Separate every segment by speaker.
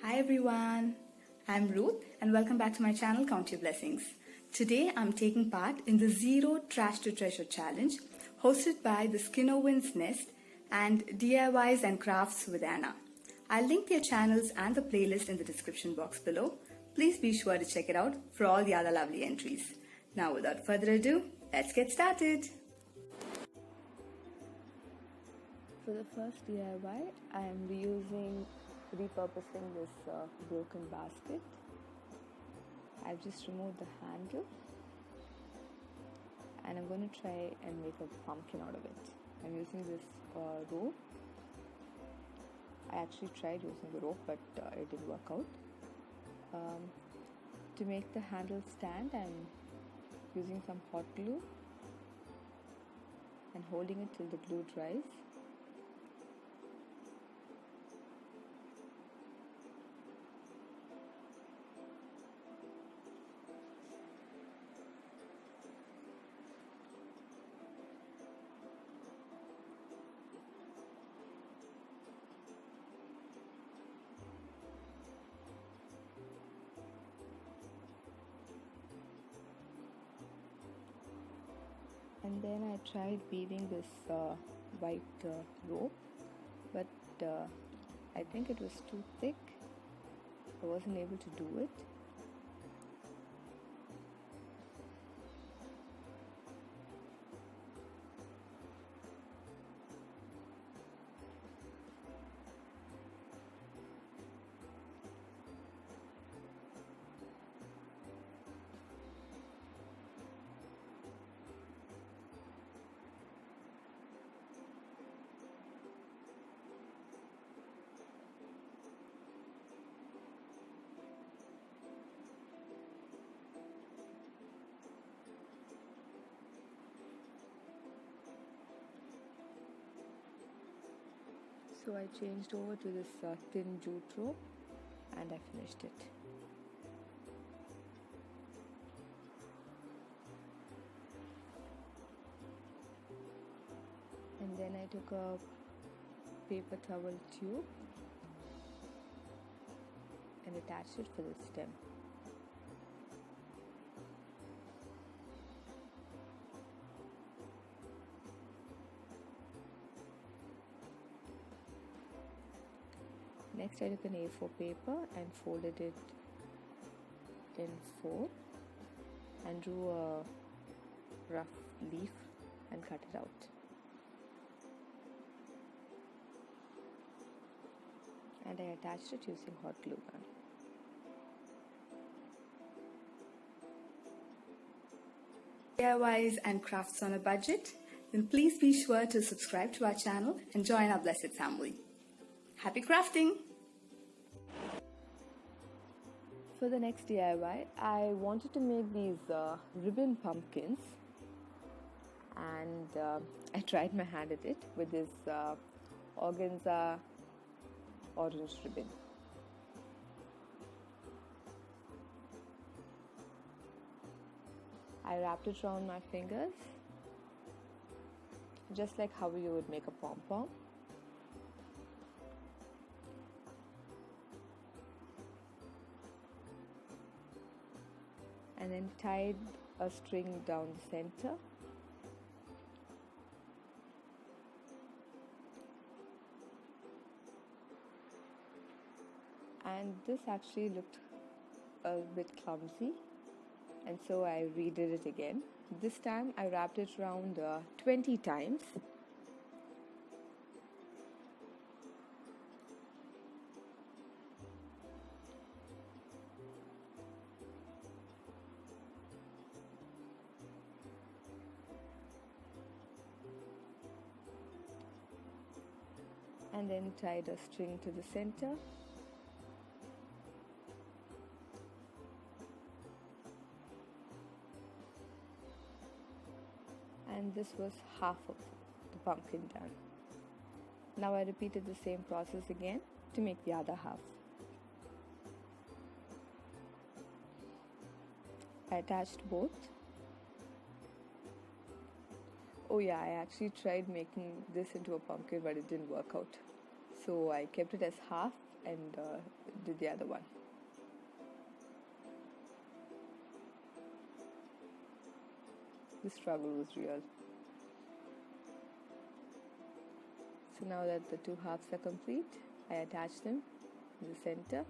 Speaker 1: Hi everyone, I'm Ruth and welcome back to my channel Count Your Blessings. Today I'm taking part in the Zero Trash to Treasure Challenge hosted by the schwowin's Nest and DIYs and Crafts with Anna. I'll link their channels and the playlist in the description box below. Please be sure to check it out for all the other lovely entries. Now without further ado, let's get started.
Speaker 2: For the first DIY, I am repurposing this broken basket. I've just removed the handle and I'm going to try and make a pumpkin out of it. I'm using this rope. I actually tried using the rope but it didn't work out. To make the handle stand, I'm using some hot glue and holding it till the glue dries. And then I tried weaving this white rope, but I think it was too thick. I wasn't able to do it. So I changed over to this thin jute rope and I finished it. And then I took a paper towel tube and attached it for the stem. Next I took an A4 paper and folded it in 4 and drew a rough leaf and cut it out. And I attached it using hot glue gun.
Speaker 1: DIYs and crafts on a budget? Then please be sure to subscribe to our channel and join our blessed family. Happy crafting!
Speaker 2: For the next DIY, I wanted to make these ribbon pumpkins, and I tried my hand at it with this organza orange ribbon. I wrapped it around my fingers, just like how you would make a pom-pom. And then tied a string down the center. And this actually looked a bit clumsy, and so I redid it again. This time I wrapped it around 20 times. And then tied a string to the center. And this was half of the pumpkin done. Now I repeated the same process again to make the other half. I attached both. Oh yeah, I actually tried making this into a pumpkin, but it didn't work out. so I kept it as half and did the other one. The struggle was real. So now that the two halves are complete, I attach them in the center,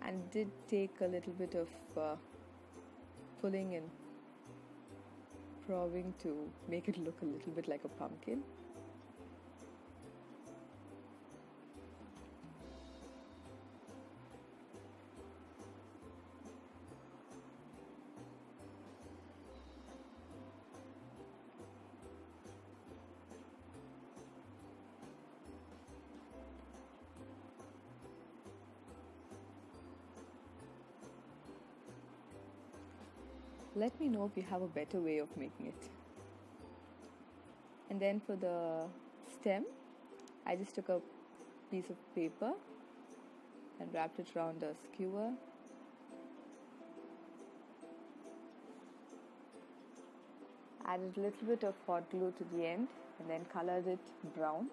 Speaker 2: and it did take a little bit of pulling and probing to make it look a little bit like a pumpkin. Let me know if you have a better way of making it. And then for the stem, I just took a piece of paper and wrapped it around a skewer. Added a little bit of hot glue to the end and then colored it brown.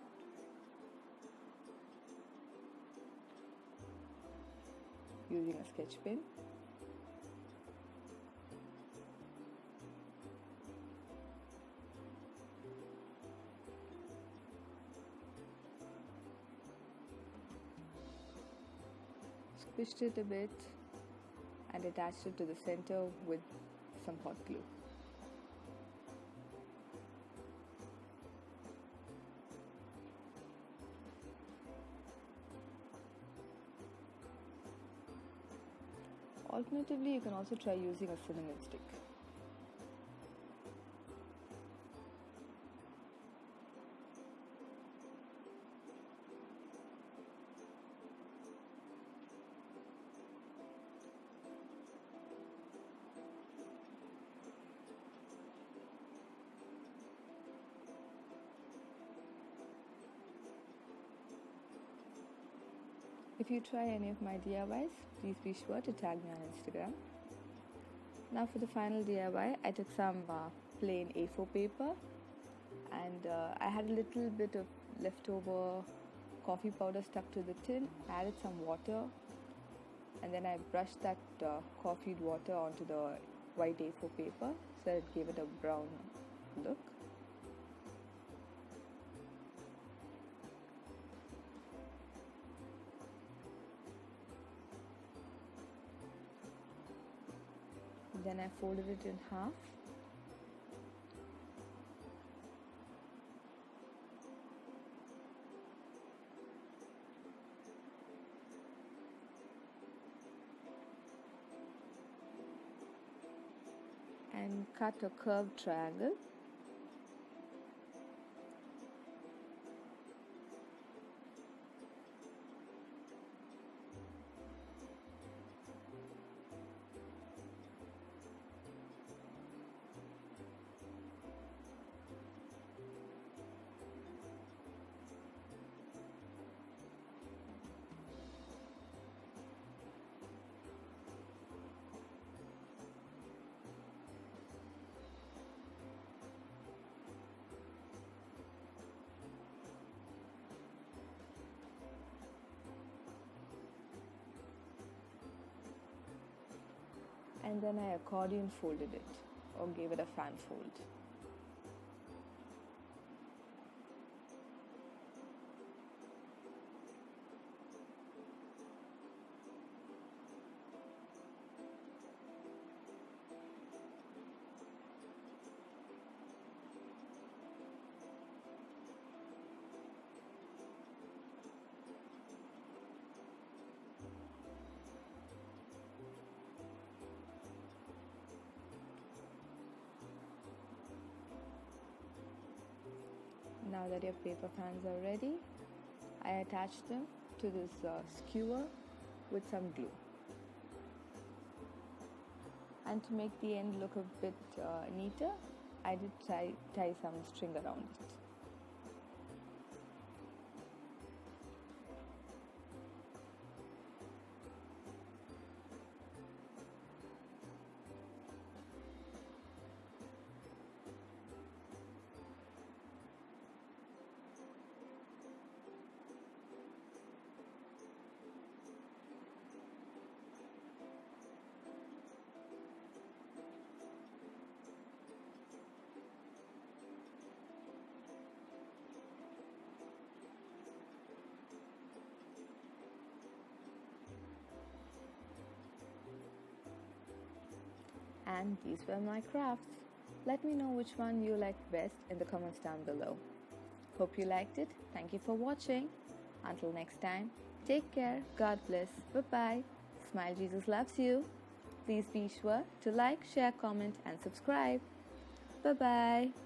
Speaker 2: Using a sketch pen. Squished it a bit and attached it to the center with some hot glue. Alternatively, you can also try using a cinnamon stick. If you try any of my DIYs, please be sure to tag me on Instagram. Now for the final DIY, I took some plain A4 paper and I had a little bit of leftover coffee powder stuck to the tin. I added some water and then I brushed that coffeed water onto the white A4 paper so that it gave it a brown look. Then I folded it in half. And cut a curved triangle. And then I accordion folded it or gave it a fan fold. Now that your paper fans are ready, I attach them to this skewer with some glue. And to make the end look a bit neater, I did tie some string around it. And these were my crafts. Let me know which one you liked best in the comments down below. Hope you liked it. Thank you for watching. Until next time, take care, God bless, bye-bye. Smile, Jesus loves you. Please be sure to like, share, comment and subscribe. Bye-bye.